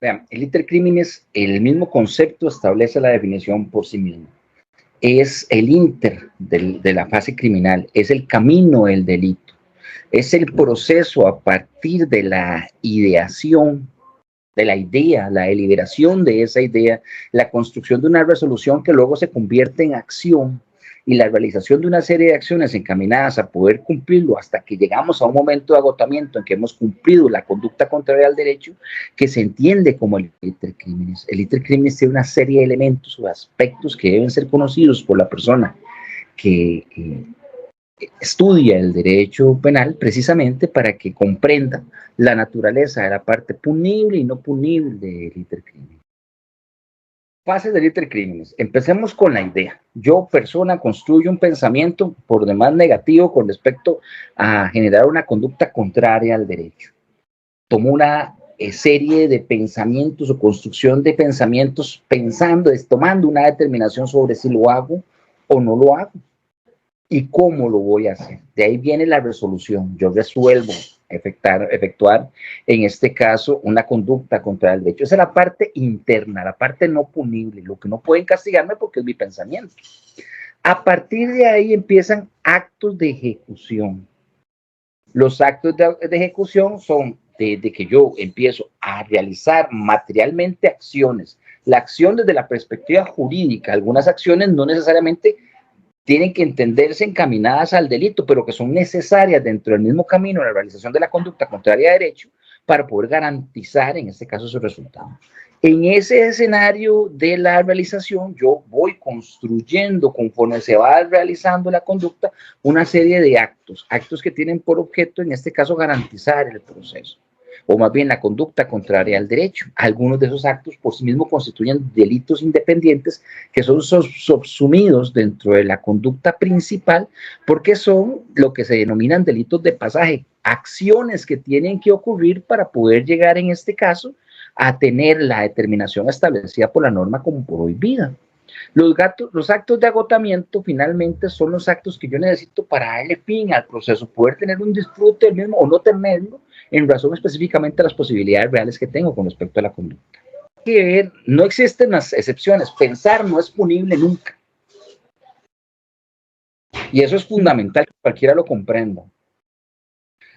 Vean, el iter criminis, el mismo concepto establece la definición por sí mismo. Es el inter de la fase criminal, es el camino del delito, es el proceso a partir de la ideación, de la idea, la deliberación de esa idea, la construcción de una resolución que luego se convierte en acción y la realización de una serie de acciones encaminadas a poder cumplirlo hasta que llegamos a un momento de agotamiento en que hemos cumplido la conducta contraria al derecho, que se entiende como el iter criminis. El iter criminis tiene una serie de elementos o aspectos que deben ser conocidos por la persona que estudia el derecho penal precisamente para que comprenda la naturaleza de la parte punible y no punible del iter criminis. Fases del iter criminis. Empecemos con la idea. Yo, persona, construyo un pensamiento por demás negativo con respecto a generar una conducta contraria al derecho. Tomo una serie de pensamientos o construcción de pensamientos pensando, tomando una determinación sobre si lo hago o no lo hago. ¿Y cómo lo voy a hacer? De ahí viene la resolución. Yo resuelvo efectuar, en este caso, una conducta contra el derecho. Esa es la parte interna, la parte no punible, lo que no pueden castigarme porque es mi pensamiento. A partir de ahí empiezan actos de ejecución. Los actos de ejecución son desde que yo empiezo a realizar materialmente acciones. La acción desde la perspectiva jurídica, algunas acciones no necesariamente tienen que entenderse encaminadas al delito, pero que son necesarias dentro del mismo camino de la realización de la conducta contraria a derecho para poder garantizar, en este caso, su resultado. En ese escenario de la realización, yo voy construyendo, conforme se va realizando la conducta, una serie de actos que tienen por objeto, en este caso, garantizar el proceso, o más bien la conducta contraria al derecho. Algunos de esos actos por sí mismos constituyen delitos independientes que son subsumidos dentro de la conducta principal porque son lo que se denominan delitos de pasaje, acciones que tienen que ocurrir para poder llegar en este caso a tener la determinación establecida por la norma como prohibida. Los actos de agotamiento finalmente son los actos que yo necesito para darle fin al proceso, poder tener un disfrute del mismo o no tenerlo en razón específicamente a las posibilidades reales que tengo con respecto a la conducta. Hay que ver, no existen las excepciones, pensar no es punible nunca. Y eso es fundamental que cualquiera lo comprenda.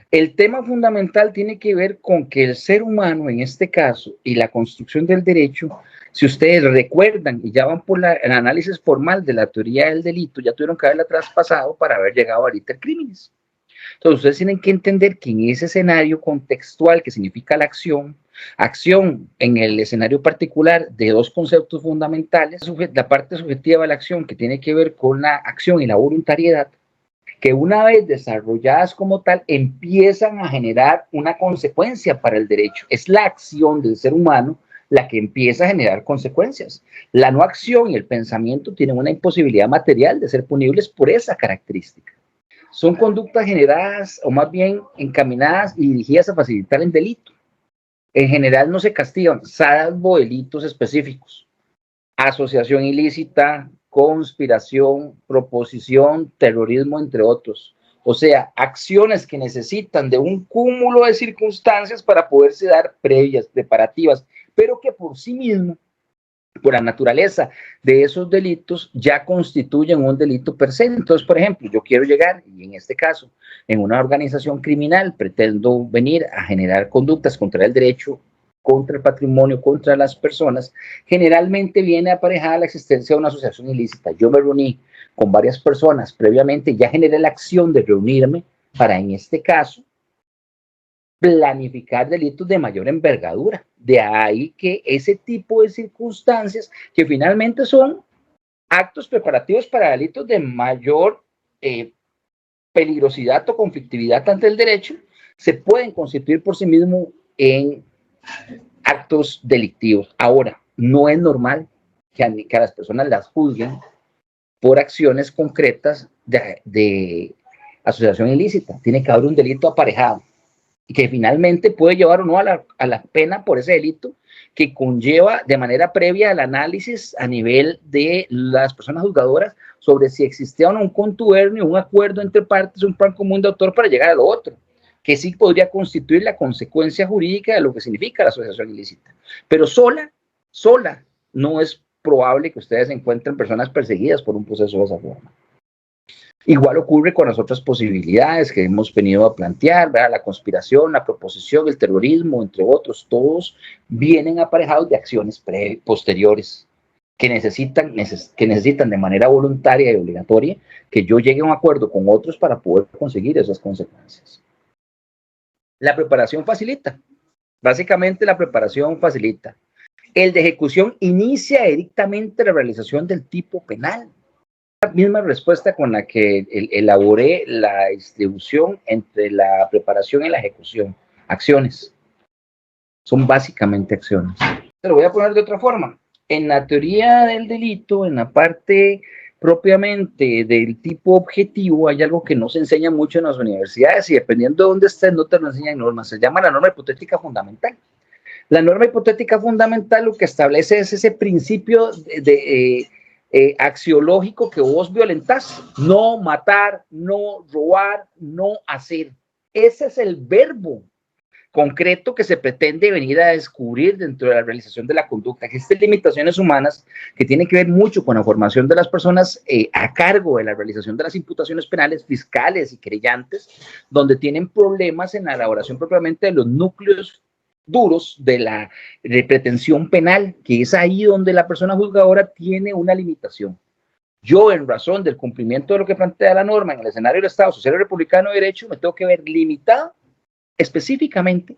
El tema fundamental tiene que ver con que el ser humano, en este caso, y la construcción del derecho, si ustedes recuerdan y ya van por el análisis formal de la teoría del delito, ya tuvieron que haberla traspasado para haber llegado al iter criminis. Entonces, ustedes tienen que entender que en ese escenario contextual que significa la acción en el escenario particular de dos conceptos fundamentales, la parte subjetiva de la acción que tiene que ver con la acción y la voluntariedad, que una vez desarrolladas como tal, empiezan a generar una consecuencia para el derecho. Es la acción del ser humano la que empieza a generar consecuencias. La no acción y el pensamiento tienen una imposibilidad material de ser punibles por esa característica. Son conductas generadas o más bien encaminadas y dirigidas a facilitar el delito. En general no se castigan, salvo delitos específicos. Asociación ilícita, conspiración, proposición, terrorismo, entre otros. O sea, acciones que necesitan de un cúmulo de circunstancias para poderse dar previas, preparativas, pero que por sí mismo, por la naturaleza de esos delitos, ya constituyen un delito per se. Entonces, por ejemplo, yo quiero llegar, y en este caso, en una organización criminal, pretendo venir a generar conductas contra el derecho, contra el patrimonio, contra las personas, generalmente viene aparejada la existencia de una asociación ilícita. Yo me reuní con varias personas previamente, ya generé la acción de reunirme para, en este caso, planificar delitos de mayor envergadura. De ahí que ese tipo de circunstancias, que finalmente son actos preparativos para delitos de mayor peligrosidad o conflictividad ante el derecho, se pueden constituir por sí mismos en actos delictivos. Ahora, no es normal que a las personas las juzguen por acciones concretas de asociación ilícita. Tiene que haber un delito aparejado y que finalmente puede llevar o no a la pena por ese delito, que conlleva de manera previa el análisis a nivel de las personas juzgadoras sobre si existía o no un contubernio, un acuerdo entre partes, un plan común de autor para llegar a lo otro. que sí podría constituir la consecuencia jurídica de lo que significa la asociación ilícita. Pero sola no es probable que ustedes encuentren personas perseguidas por un proceso de esa forma. Igual ocurre con las otras posibilidades que hemos venido a plantear, ¿verdad? La conspiración, la proposición, el terrorismo, entre otros, todos vienen aparejados de acciones posteriores que necesitan de manera voluntaria y obligatoria que yo llegue a un acuerdo con otros para poder conseguir esas consecuencias. La preparación facilita. Básicamente la preparación facilita. El de ejecución inicia directamente la realización del tipo penal. La misma respuesta con la que elaboré la distribución entre la preparación y la ejecución. Acciones. Son básicamente acciones. Te lo voy a poner de otra forma. En la teoría del delito, en la parte propiamente del tipo objetivo, hay algo que no se enseña mucho en las universidades y dependiendo de dónde estés no te lo enseñan normas. Se llama la norma hipotética fundamental. La norma hipotética fundamental lo que establece es ese principio axiológico que vos violentás. No matar, no robar, no hacer. Ese es el verbo concreto que se pretende venir a descubrir dentro de la realización de la conducta. Existen limitaciones humanas que tienen que ver mucho con la formación de las personas a cargo de la realización de las imputaciones penales, fiscales y querellantes, donde tienen problemas en la elaboración propiamente de los núcleos duros de la pretensión penal, que es ahí donde la persona juzgadora tiene una limitación. Yo, en razón del cumplimiento de lo que plantea la norma en el escenario del Estado Social y Republicano de Derecho, me tengo que ver limitado específicamente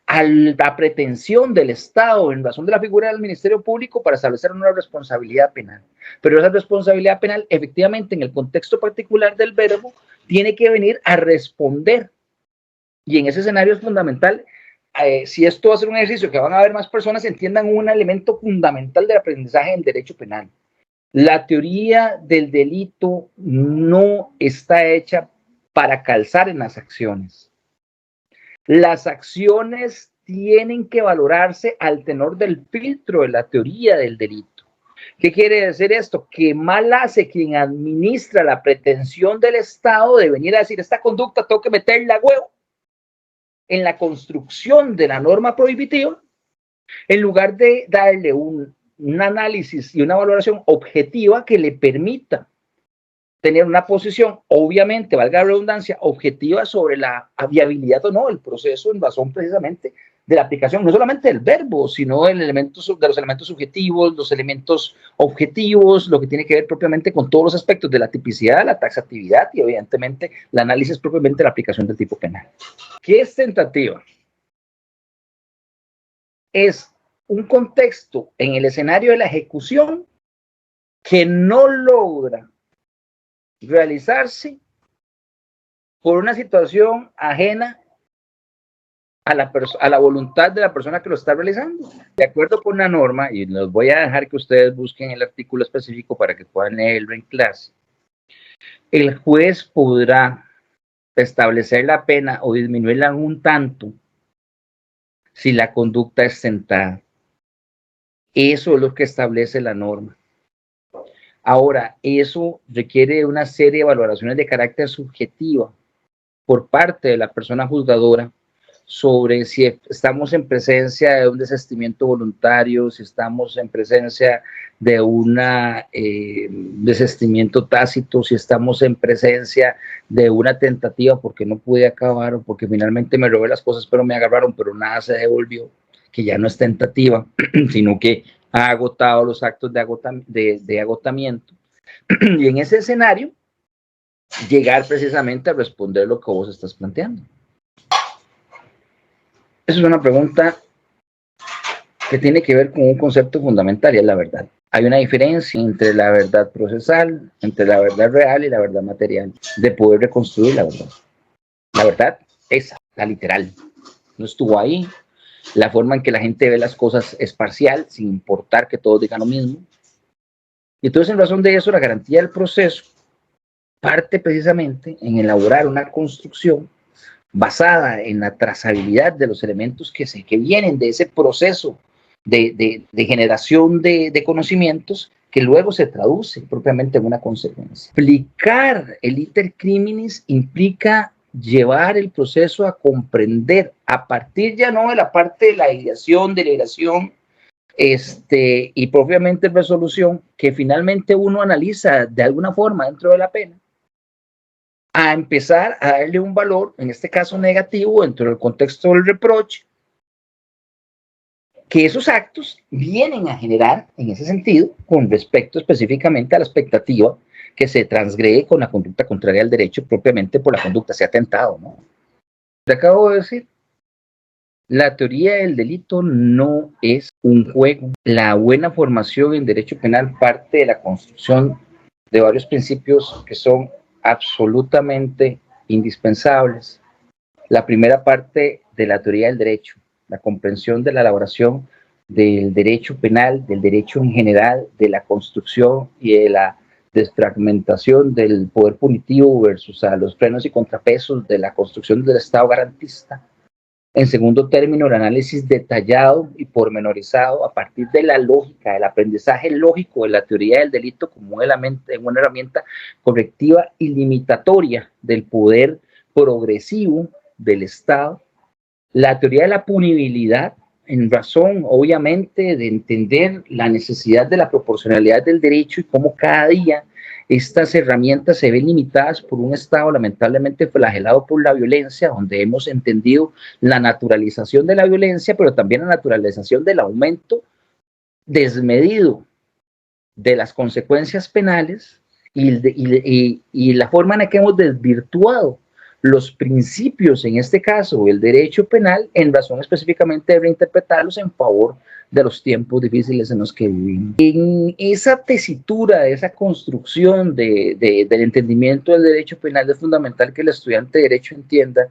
a la pretensión del Estado en razón de la figura del Ministerio Público para establecer una responsabilidad penal. Pero esa responsabilidad penal, efectivamente, en el contexto particular del verbo, tiene que venir a responder. Y en ese escenario es fundamental, si esto va a ser un ejercicio que van a haber más personas, entiendan un elemento fundamental del aprendizaje en derecho penal. La teoría del delito no está hecha para calzar en las acciones. Las acciones tienen que valorarse al tenor del filtro de la teoría del delito. ¿Qué quiere decir esto? Que mal hace quien administra la pretensión del Estado de venir a decir esta conducta tengo que meterla a huevo en la construcción de la norma prohibitiva, en lugar de darle un análisis y una valoración objetiva que le permita tener una posición, obviamente, valga la redundancia, objetiva sobre la viabilidad o no del proceso en razón precisamente de la aplicación, no solamente del verbo, sino de los elementos subjetivos, los elementos objetivos, lo que tiene que ver propiamente con todos los aspectos de la tipicidad, la taxatividad y evidentemente el análisis propiamente de la aplicación del tipo penal. ¿Qué es tentativa? Es un contexto en el escenario de la ejecución que no logra realizarse por una situación ajena a la voluntad de la persona que lo está realizando. De acuerdo con la norma, y los voy a dejar que ustedes busquen el artículo específico para que puedan leerlo en clase, el juez podrá establecer la pena o disminuirla un tanto si la conducta es tentada. Eso es lo que establece la norma. Ahora, eso requiere una serie de valoraciones de carácter subjetiva por parte de la persona juzgadora sobre si estamos en presencia de un desistimiento voluntario, si estamos en presencia de un desistimiento tácito, si estamos en presencia de una tentativa porque no pude acabar o porque finalmente me robé las cosas pero me agarraron, pero nada se devolvió, que ya no es tentativa, sino que ha agotado los actos de agotamiento. Y en ese escenario, llegar precisamente a responder lo que vos estás planteando. Esa es una pregunta que tiene que ver con un concepto fundamental y es la verdad. Hay una diferencia entre la verdad procesal, entre la verdad real y la verdad material, de poder reconstruir la verdad. La verdad, esa, la literal, no estuvo ahí. La forma en que la gente ve las cosas es parcial, sin importar que todos digan lo mismo. Y entonces, en razón de eso, la garantía del proceso parte precisamente en elaborar una construcción basada en la trazabilidad de los elementos que vienen de ese proceso de generación de conocimientos que luego se traduce propiamente en una consecuencia. Explicar el iter criminis implica llevar el proceso a comprender, a partir ya no de la parte de la ideación, deliberación, y propiamente resolución, que finalmente uno analiza de alguna forma dentro de la pena, a empezar a darle un valor, en este caso negativo, dentro del contexto del reproche, que esos actos vienen a generar, en ese sentido, con respecto específicamente a la expectativa que se transgrede con la conducta contraria al derecho, propiamente por la conducta, se ha atentado, ¿no? Te acabo de decir, la teoría del delito no es un juego. La buena formación en derecho penal parte de la construcción de varios principios que son absolutamente indispensables. La primera parte de la teoría del derecho, la comprensión de la elaboración del derecho penal, del derecho en general, de la construcción y de la desfragmentación del poder punitivo versus a los frenos y contrapesos de la construcción del Estado garantista. En segundo término, el análisis detallado y pormenorizado a partir de la lógica, del aprendizaje lógico de la teoría del delito como una herramienta correctiva y limitatoria del poder progresivo del Estado. La teoría de la punibilidad, en razón, obviamente, de entender la necesidad de la proporcionalidad del derecho y cómo cada día estas herramientas se ven limitadas por un Estado lamentablemente flagelado por la violencia, donde hemos entendido la naturalización de la violencia, pero también la naturalización del aumento desmedido de las consecuencias penales y la forma en la que hemos desvirtuado los principios, en este caso el derecho penal, en razón específicamente de reinterpretarlos en favor de los tiempos difíciles en los que vivimos. En esa tesitura, esa construcción del entendimiento del derecho penal, es fundamental que el estudiante de derecho entienda,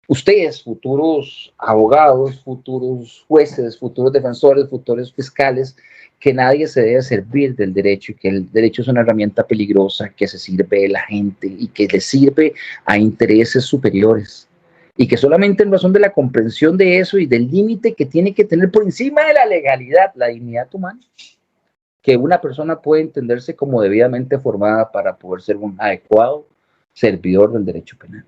ustedes, futuros abogados, futuros jueces, futuros defensores, futuros fiscales, que nadie se debe servir del derecho y que el derecho es una herramienta peligrosa que se sirve de la gente y que le sirve a intereses superiores y que solamente en razón de la comprensión de eso y del límite que tiene que tener por encima de la legalidad, la dignidad humana, que una persona puede entenderse como debidamente formada para poder ser un adecuado servidor del derecho penal.